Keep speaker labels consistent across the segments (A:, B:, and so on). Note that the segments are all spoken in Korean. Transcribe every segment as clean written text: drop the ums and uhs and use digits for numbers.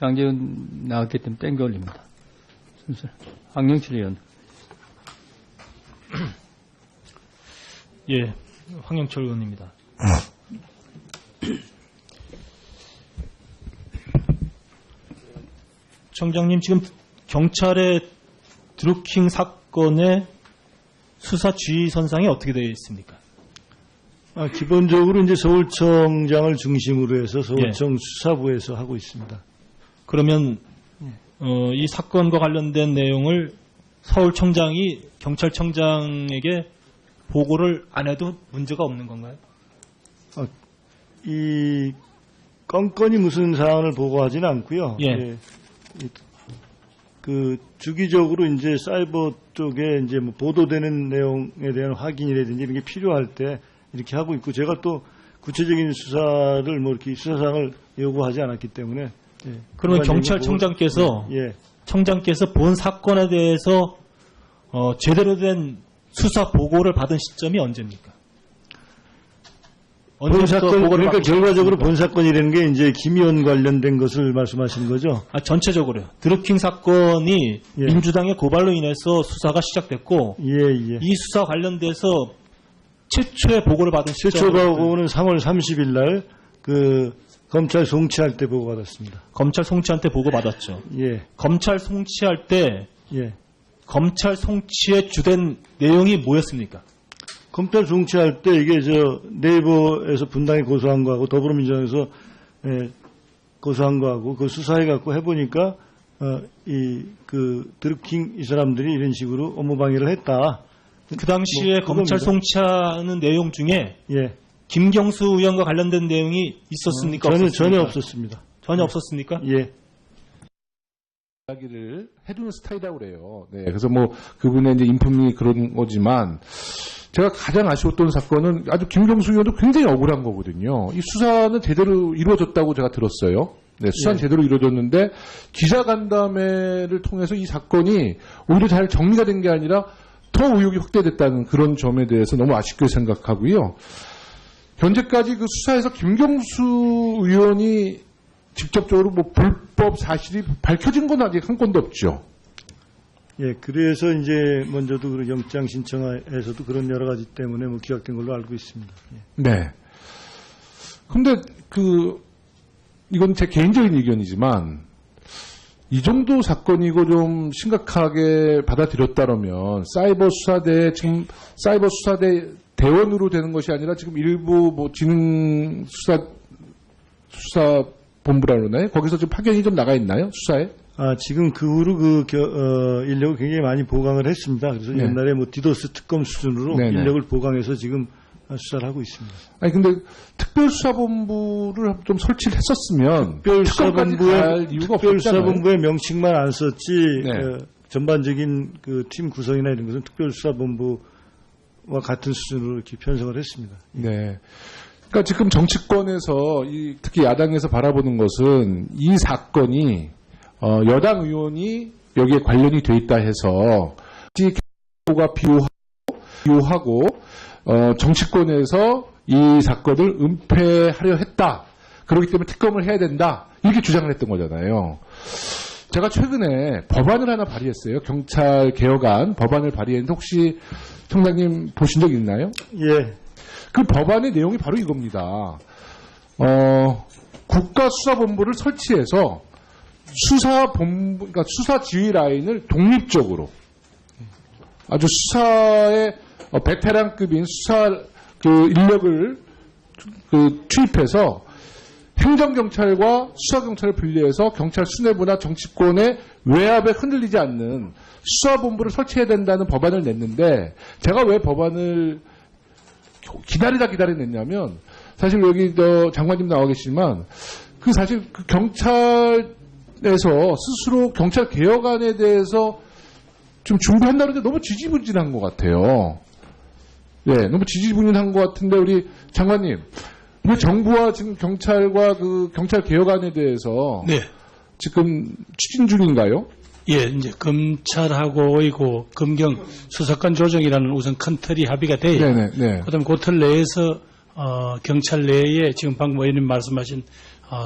A: 장재훈 나왔기 때문에 땡겨 올립니다. 순서. 황영철 의원.
B: 예, 황영철 의원입니다. 청장님, 지금 경찰의 드루킹 사건의 수사 지휘선상이 어떻게 되어 있습니까?
C: 기본적으로 이제 서울청장을 중심으로 해서 서울청 수사부에서 하고 있습니다.
B: 그러면 이 사건과 관련된 내용을 서울청장이 경찰청장에게 보고를 안 해도 문제가 없는 건가요?
C: 이 건건이 무슨 사안을 보고하지는 않고요.
B: 예.
C: 그 주기적으로 이제 사이버 쪽에 이제 뭐 보도되는 내용에 대한 확인이라든지 이런 게 필요할 때 이렇게 하고 있고, 제가 또 구체적인 수사를 뭐 이렇게 수사상을 요구하지 않았기 때문에.
B: 그러면 경찰청장께서 청장께서 본 사건에 대해서 제대로 된 수사 보고를 받은 시점이 언제입니까?
C: 본 사건, 그러니까 결과적으로 본 사건이라는 게 이제 김의원 관련된 것을 말씀하시는 거죠?
B: 전체적으로요. 드루킹 사건이 민주당의 고발로 인해서 수사가 시작됐고, 이 수사 관련돼서 최초의 보고를 받은 시점.
C: 최초 보고는 3월 30일 날 그 검찰 송치할 때 보고 받았습니다.
B: 검찰 송치할 때 보고 받았죠. 검찰 송치할 때 검찰 송치의 주된 내용이 뭐였습니까?
C: 검찰 송치할 때 이게 네이버에서 분당에 고소한 거하고 더불어민주당에서 고소한 거하고 그 수사해갖고 해보니까 그 드루킹 이 사람들이 이런 식으로 업무 방해를 했다.
B: 그 당시에 검찰 송치하는 내용 중에 김경수 의원과 관련된 내용이 있었습니까?
C: 전혀 없었습니다.
B: 전혀 없었습니까?
D: 이야기를 해주는 스타일이라고 그래요. 네, 그래서 뭐 그분의 이제 인품이 그런 거지만 제가 가장 아쉬웠던 사건은 아주 김경수 의원도 굉장히 억울한 거거든요. 이 수사는 제대로 이루어졌다고 제가 들었어요. 네, 수사는 제대로 이루어졌는데 기자간담회를 통해서 이 사건이 오히려 잘 정리가 된 게 아니라 더 의혹이 확대됐다는 그런 점에 대해서 너무 아쉽게 생각하고요. 현재까지 그 수사에서 김경수 의원이 직접적으로 뭐 불법 사실이 밝혀진 건 아직 한 건도 없죠.
C: 그래서 이제 먼저도 그 영장 신청에서도 그런 여러 가지 때문에 뭐 기각된 걸로 알고 있습니다.
D: 네. 근데 이건 제 개인적인 의견이지만 이 정도 사건이고 좀 심각하게 받아들였다면 사이버 수사대 대원으로 되는 것이 아니라 지금 일부 뭐 지능 수사 본부라 그러나요? 거기서 지금 파견이 좀 나가 있나요? 수사에?
C: 지금 그 후로 인력을 굉장히 많이 보강을 했습니다. 그래서 옛날에 뭐 디도스 특검 수준으로 인력을 보강해서 지금 수사를 하고 있습니다.
D: 아니 근데 특별수사본부를 좀 설치를 했었으면 특별수사본부의
C: 명칭만 안 썼지 전반적인 그 팀 구성이나 이런 것은 특별수사본부와 같은 수준으로 이렇게 편성을 했습니다.
D: 네. 그러니까 지금 정치권에서 특히 야당에서 바라보는 것은 이 사건이 여당 의원이 여기에 관련이 돼 있다 해서 가 비호하고 정치권에서 이 사건을 은폐하려 했다. 그렇기 때문에 특검을 해야 된다. 이렇게 주장을 했던 거잖아요. 제가 최근에 법안을 하나 발의했어요. 경찰 개혁안 법안을 발의했는데 혹시 청장님 보신 적 있나요? 그 법안의 내용이 바로 이겁니다. 국가수사본부를 설치해서 그러니까 수사 지휘 라인을 독립적으로 아주 수사의 베테랑급인 수사 인력을 투입해서 행정경찰과 수사경찰을 분리해서 경찰 수뇌부나 정치권의 외압에 흔들리지 않는 수사본부를 설치해야 된다는 법안을 냈는데 제가 왜 법안을 기다리다 냈냐면 사실 여기 장관님 나와 계시지만 사실 경찰에서 스스로 경찰 개혁안에 대해서 좀 준비한다는데 너무 지지부진한 것 같아요. 너무 지지부진한 것 같은데 우리 장관님, 왜 정부와 지금 경찰과 경찰 개혁안에 대해서 지금 추진 중인가요?
E: 이제 검찰하고의 검경 수사권 조정이라는 우선 큰 틀이 합의가 돼요. 그다음에 그 틀 내에서 경찰 내에 지금 방금 의원님 말씀하신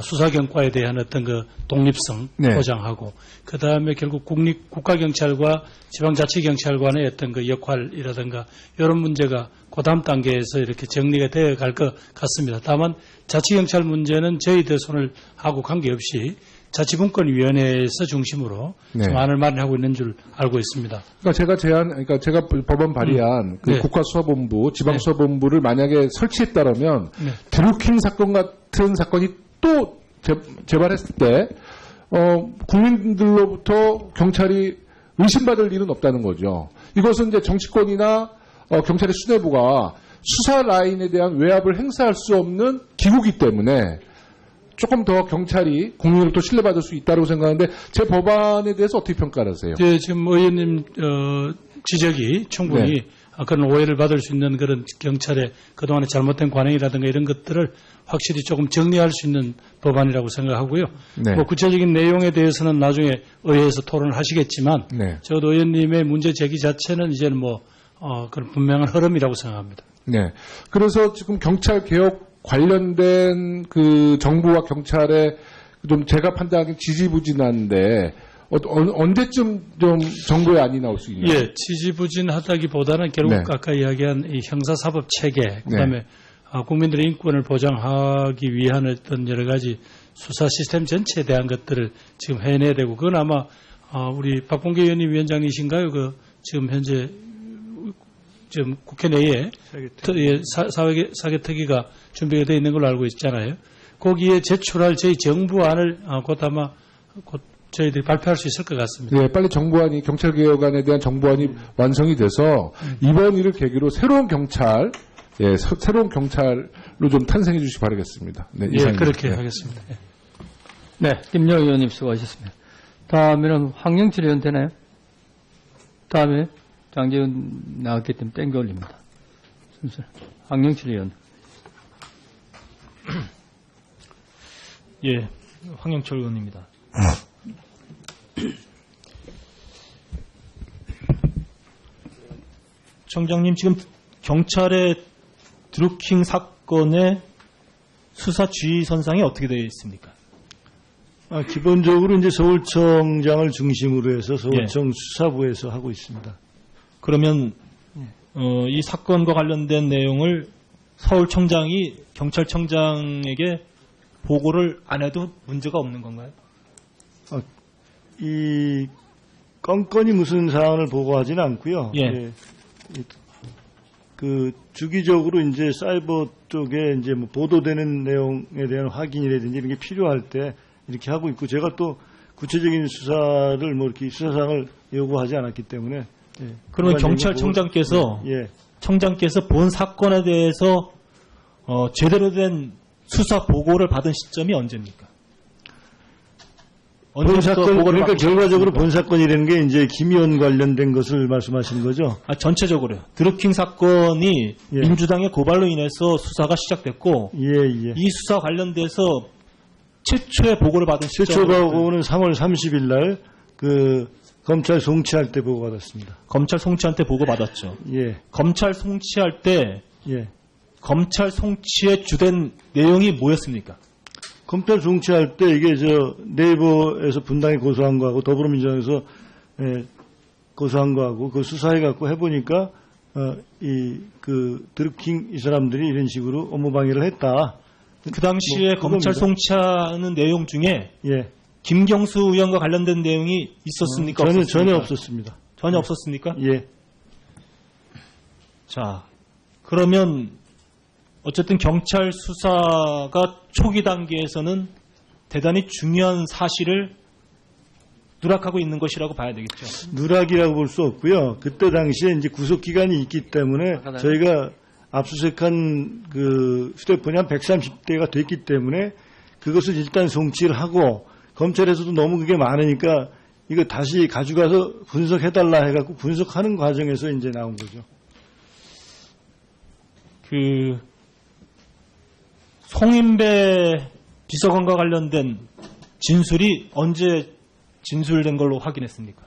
E: 수사경과에 대한 어떤 그 독립성
D: 네.
E: 보장하고, 그 다음에 결국 국가경찰과 지방자치경찰관의 어떤 그 역할이라든가 이런 문제가 그 다음 단계에서 이렇게 정리가 되어 갈 것 같습니다. 다만 자치경찰 문제는 저희들 손을 하고 관계없이 자치분권위원회에서 중심으로
D: 네.
E: 좀 안을 마련하고 있는 줄 알고 있습니다.
D: 그러니까 제가 법원 발의한 그
E: 네.
D: 국가수사본부, 지방수사본부를 만약에 설치했다면
E: 네.
D: 드루킹 사건 같은 사건이 또 재발했을 때 국민들로부터 경찰이 의심받을 일은 없다는 거죠. 이것은 이제 정치권이나 경찰의 수뇌부가 수사 라인에 대한 외압을 행사할 수 없는 기구이기 때문에 조금 더 경찰이 국민으로부터 신뢰받을 수 있다고 생각하는데 제 법안에 대해서 어떻게 평가하세요?
E: 네, 지금 의원님 지적이 충분히
D: 네.
E: 그런 오해를 받을 수 있는 그런 경찰의 그동안의 잘못된 관행이라든가 이런 것들을 확실히 조금 정리할 수 있는 법안이라고 생각하고요.
D: 네.
E: 뭐 구체적인 내용에 대해서는 나중에 의회에서 토론을 하시겠지만
D: 네.
E: 적어도 의원님의 문제 제기 자체는 이제는 그런 분명한 흐름이라고 생각합니다.
D: 네. 그래서 지금 경찰 개혁 관련된 그 정부와 경찰의 좀 제가 판단하기엔 지지부진한데 언제쯤 좀 정부의 안이 나올 수 있나요?
E: 예, 지지부진하다기보다는 결국
D: 네.
E: 아까 이야기한 이 형사사법 체계, 그다음에 국민들의 인권을 보장하기 위한 어떤 여러 가지 수사 시스템 전체에 대한 것들을 지금 해내야 되고, 그건 아마 우리 박봉계 의원님 위원장이신가요? 그 지금 현재 지금 국회 내에 사개특위가 준비가 되어 있는 걸로 알고 있잖아요. 거기에 제출할 저희 정부안을 곧 아마 곧 저희들이 발표할 수 있을 것 같습니다.
D: 네, 빨리 정부안이 경찰개혁안에 대한 정부안이 완성이 돼서 이번 일을 계기로 새로운 경찰, 새로운 경찰로 좀 탄생해 주시기 바라겠습니다. 네,
E: 예,
D: 이상입니다.
E: 그렇게
D: 네.
E: 하겠습니다. 예.
A: 네, 김영 의원님 수고하셨습니다. 다음에는 황영철 의원 되나요? 다음에 장재훈 나왔기 때문에 땡겨 올립니다. 순서 황영철 의원.
B: 예, 황영철 의원입니다. 청장님, 지금 경찰의 드루킹 사건의 수사 지휘선상이 어떻게 되어 있습니까?
C: 기본적으로 이제 서울청장을 중심으로 해서 서울청 수사부에서 하고 있습니다.
B: 그러면 이 사건과 관련된 내용을 서울청장이 경찰청장에게 보고를 안 해도 문제가 없는 건가요?
C: 이 건건이 무슨 사안을 보고하지는 않고요.
B: 예.
C: 그 주기적으로 이제 사이버 쪽에 이제 뭐 보도되는 내용에 대한 확인이라든지 이런 게 필요할 때 이렇게 하고 있고, 제가 또 구체적인 수사를 뭐 이렇게 수사상을 요구하지 않았기 때문에.
B: 그러면 경찰청장께서 청장께서 본 사건에 대해서 제대로 된 수사 보고를 받은 시점이 언제입니까?
C: 본 사건, 그러니까 결과적으로 본 사건이라는 게 이제 김 의원 관련된 것을 말씀하시는 거죠?
B: 전체적으로요. 드루킹 사건이 민주당의 고발로 인해서 수사가 시작됐고, 이 수사 관련돼서 최초의 보고를 받은 시점.
C: 최초 보고는 3월 30일 날 그 검찰 송치할 때 보고 받았습니다.
B: 검찰 송치할 때 보고 받았죠. 검찰 송치할 때 검찰 송치의 주된 내용이 뭐였습니까?
C: 검찰 송치할 때 이게 네이버에서 분당에 고소한 거하고 더불어민주당에서 고소한 거하고 그 수사해갖고 해보니까 그 드루킹 이 사람들이 이런 식으로 업무 방해를 했다.
B: 그 당시에 검찰 송치하는 내용 중에 김경수 의원과 관련된 내용이 있었습니까?
C: 전혀 없었습니다.
B: 전혀 없었습니까?
C: 예.
B: 자, 그러면 어쨌든 경찰 수사가 초기 단계에서는 대단히 중요한 사실을 누락하고 있는 것이라고 봐야 되겠죠.
C: 누락이라고 볼 수 없고요. 그때 당시에 이제 구속 기간이 있기 때문에 저희가 압수수색한 그 휴대폰이 한 130대가 됐기 때문에 그것을 일단 송치를 하고, 검찰에서도 너무 그게 많으니까 이거 다시 가져가서 분석해달라 해갖고 분석하는 과정에서 이제 나온 거죠.
B: 그 송인배 비서관과 관련된 진술이 언제 진술된 걸로 확인했습니까?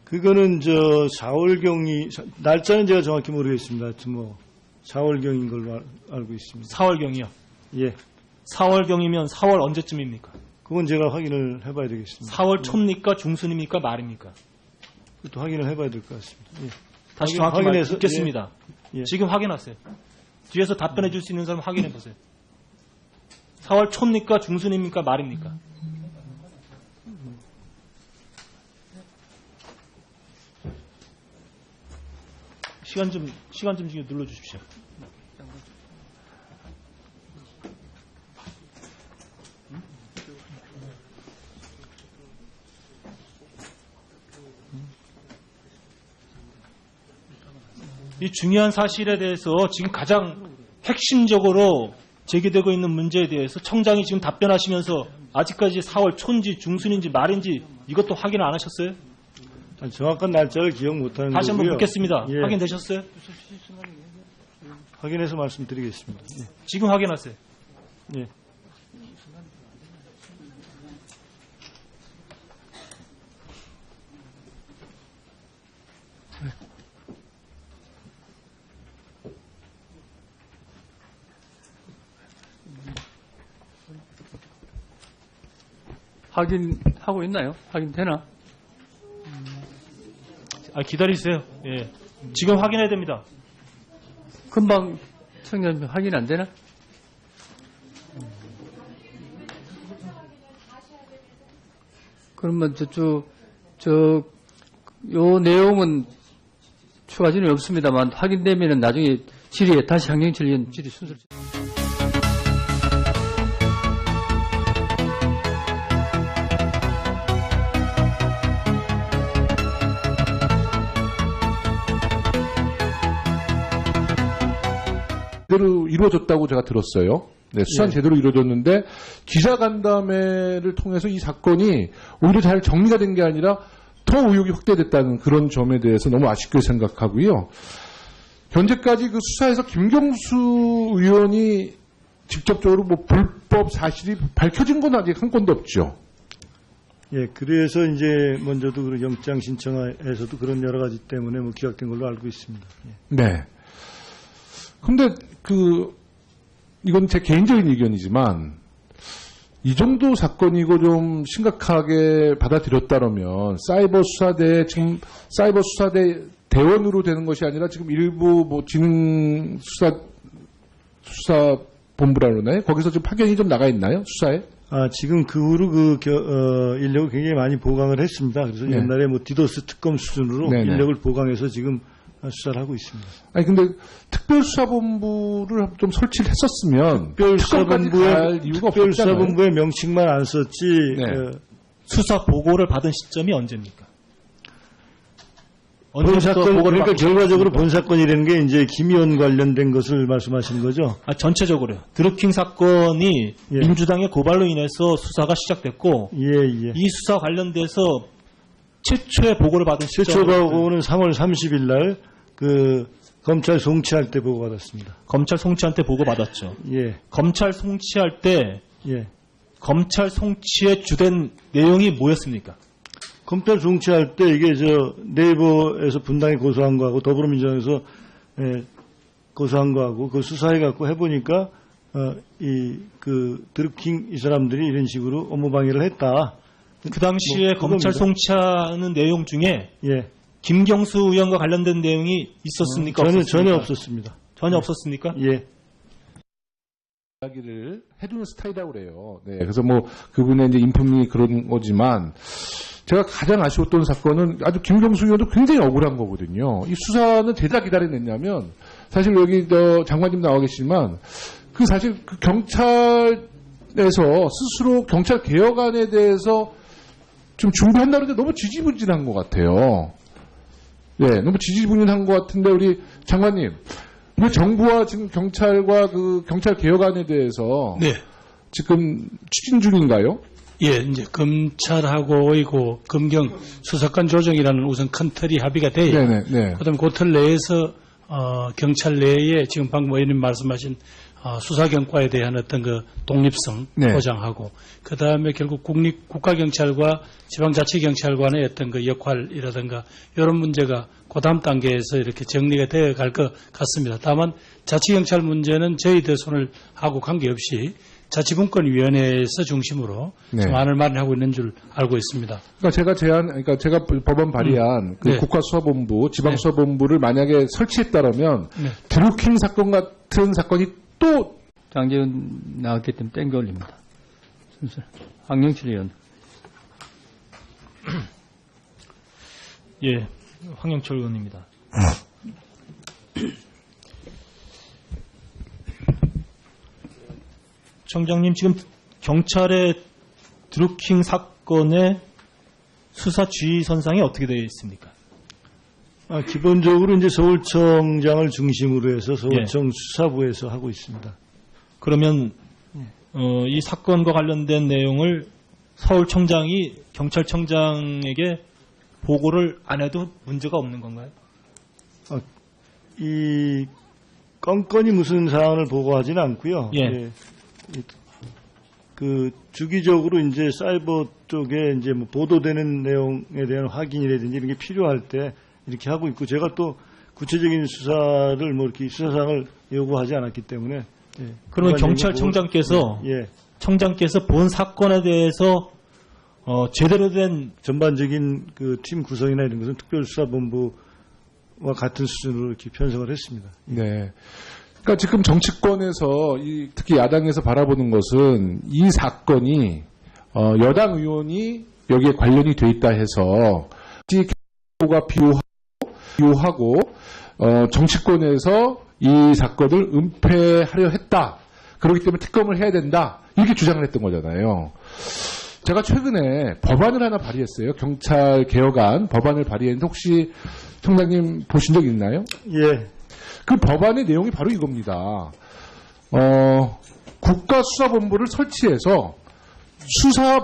C: 그거는 4월경이, 날짜는 제가 정확히 모르겠습니다. 하여튼 4월경인 걸로 알고 있습니다.
B: 4월경이요?
C: 예.
B: 4월경이면 4월 언제쯤입니까?
C: 그건 제가 확인을 해봐야 되겠습니다.
B: 4월 초입니까? 중순입니까? 말입니까?
C: 그것도 확인을 해봐야 될 것 같습니다. 예.
B: 다시 정확히
C: 확인해서
B: 묻겠습니다.
C: 예.
B: 지금 확인하세요. 뒤에서 답변해 줄 수 있는 사람 확인해 보세요. 4월 초입니까? 중순입니까? 말입니까? 시간 좀 지금 눌러주십시오. 이 중요한 사실에 대해서 지금 가장 핵심적으로 제기되고 있는 문제에 대해서 청장이 지금 답변하시면서 아직까지 4월 초인지 중순인지 말인지 이것도 확인 안 하셨어요?
C: 정확한 날짜를 기억 못하는
B: 다시 한번
C: 거고요.
B: 묻겠습니다.
C: 예.
B: 확인되셨어요?
C: 확인해서 말씀드리겠습니다. 예.
B: 지금 확인하세요.
C: 예.
A: 확인하고 있나요? 확인되나?
B: 기다리세요. 예. 지금 확인해야 됩니다.
A: 금방 청년 확인 안 되나? 그러면 요 내용은 추가 질문이 없습니다만 확인되면은 나중에 질의에 다시 환경진리위원 질의 순서를.
D: 제대로 이루어졌다고 제가 들었어요. 네, 수사는
C: 예.
D: 제대로 이루어졌는데 기자간담회를 통해서 이 사건이 오히려 잘 정리가 된 게 아니라 더 의혹이 확대됐다는 그런 점에 대해서 너무 아쉽게 생각하고요. 현재까지 그 수사에서 김경수 의원이 직접적으로 뭐 불법 사실이 밝혀진 건 아직 한 건도 없죠.
C: 예, 그래서 이제 먼저도 그 영장 신청에서도 그런 여러 가지 때문에 뭐 기각된 걸로 알고 있습니다. 예.
D: 네. 근데 이건 제 개인적인 의견이지만 이 정도 사건이고 좀 심각하게 받아들였다면 사이버 수사대 지금 사이버 수사대 대원으로 되는 것이 아니라 지금 일부 뭐 지능 수사 본부라 그러나요? 거기서 지금 파견이 좀 나가 있나요? 수사에?
C: 지금 그 후로 인력을 굉장히 많이 보강을 했습니다. 그래서
D: 네.
C: 옛날에 뭐 디도스 특검 수준으로
D: 네네.
C: 인력을 보강해서 지금 수사를 하고 있습니다.
D: 아니 근데 특별수사본부를 좀 설치를 했었으면 특검까지 갈 이유가 없잖아요.
C: 특별수사본부의 명칭만 안 썼지.
D: 네.
B: 수사 보고를 받은 시점이 언제입니까?
C: 본 사건,
B: 보고를
C: 그러니까
B: 받고
C: 결과적으로 본 사건이라는 게 이제 김 의원 관련된 것을 말씀하시는 거죠?
B: 전체적으로요. 드루킹 사건이
C: 예.
B: 민주당의 고발로 인해서 수사가 시작됐고
C: 예.
B: 이 수사 관련돼서 최초의 보고를 받은
C: 최초
B: 시점은
C: 보고는 3월 30일 날 검찰 송치할 때 보고 받았습니다.
B: 검찰 송치한테 보고 받았죠.
C: 예.
B: 검찰 송치할 때
C: 예.
B: 검찰 송치의 주된 내용이 뭐였습니까?
C: 검찰 송치할 때 이게 네이버에서 분당에 고소한 거하고 더불어민주당에서 고소한 거하고 그 수사해갖고 해보니까 드루킹 이 사람들이 이런 식으로 업무 방해를 했다.
B: 그 당시에
C: 뭐
B: 검찰
C: 그겁니다.
B: 송치하는 내용 중에
C: 예.
B: 김경수 의원과 관련된 내용이 있었습니까? 없었습니까?
C: 전혀 없었습니다.
B: 전혀 없었습니까?
C: 예.
D: 이야기를 해주는 스타일이라고 그래요. 네, 그래서 뭐 그분의 이제 인품이 그런 거지만 제가 가장 아쉬웠던 사건은 아주 김경수 의원도 굉장히 억울한 거거든요. 이 수사는 대다 기다려냈냐면 사실 여기 장관님 나와 계시지만 사실 그 경찰에서 스스로 경찰 개혁안에 대해서 좀 준비한다는데 너무 지지부진한 것 같아요. 네, 너무 지지부진한 것 같은데 우리 장관님. 왜 정부와 지금 경찰과 그 경찰 개혁안에 대해서
E: 네.
D: 지금 추진 중인가요?
E: 예, 이제 검찰하고의 검경 수사권 조정이라는 우선 큰 틀이 합의가 돼요.
D: 네.
E: 그다음 그 틀 내에서 경찰 내에 지금 방금 의원님 말씀하신 수사경과에 대한 어떤 그 독립성
D: 네.
E: 보장하고 그다음에 결국 국가경찰과 지방자치경찰관의 어떤 그 역할이라든가 이런 문제가 그 다음 단계에서 이렇게 정리가 되어 갈 것 같습니다. 다만 자치경찰 문제는 저희들 손을 하고 관계없이 자치분권위원회에서 중심으로
D: 네.
E: 좀 안을 마련하고 있는 줄 알고 있습니다.
D: 그러니까 제가 법원 발의한 그
E: 네.
D: 국가수사본부, 지방수사본부를 만약에 설치했다면
E: 네.
D: 드루킹 사건 같은 사건이 또
A: 장재훈 나왔기 때문에 땡겨 올립니다. 순서. 황영철 의원.
B: 예, 황영철 의원입니다. 청장님, 지금 경찰의 드루킹 사건의 수사 지휘선상이 어떻게 되어 있습니까?
C: 기본적으로 이제 서울청장을 중심으로 해서 서울청 수사부에서 하고 있습니다.
B: 그러면 이 사건과 관련된 내용을 서울청장이 경찰청장에게 보고를 안 해도 문제가 없는 건가요?
C: 이 건건이 무슨 사안을 보고하지는 않고요.
B: 예.
C: 그 주기적으로 이제 사이버 쪽에 이제 뭐 보도되는 내용에 대한 확인이라든지 이런 게 필요할 때 이렇게 하고 있고, 제가 또 구체적인 수사를 뭐 이렇게 수사상을 요구하지 않았기 때문에.
B: 그러면 경찰청장께서 청장께서 본 사건에 대해서 제대로 된
C: 전반적인 그 팀 구성이나 이런 것은 특별수사본부와 같은 수준으로 이렇게 편성을 했습니다.
D: 네. 그러니까 지금 정치권에서 특히 야당에서 바라보는 것은 이 사건이 여당 의원이 여기에 관련이 돼 있다 해서 가 비호하고 정치권에서 이 사건을 은폐하려 했다. 그렇기 때문에 특검을 해야 된다. 이렇게 주장을 했던 거잖아요. 제가 최근에 법안을 하나 발의했어요. 경찰 개혁안 법안을 발의했는데 혹시 청장님 보신 적 있나요?
C: 예.
D: 그 법안의 내용이 바로 이겁니다. 국가수사본부를 설치해서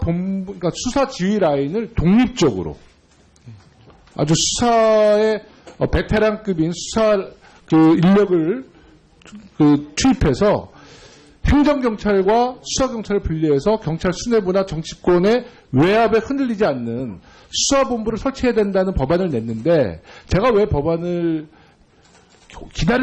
D: 그러니까 수사 지휘 라인을 독립적으로 아주 수사의 베테랑급인 수사 그 인력을 투입해서 행정경찰과 수사경찰을 분리해서 경찰 수뇌부나 정치권의 외압에 흔들리지 않는 수사본부를 설치해야 된다는 법안을 냈는데, 제가 왜 법안을 기다리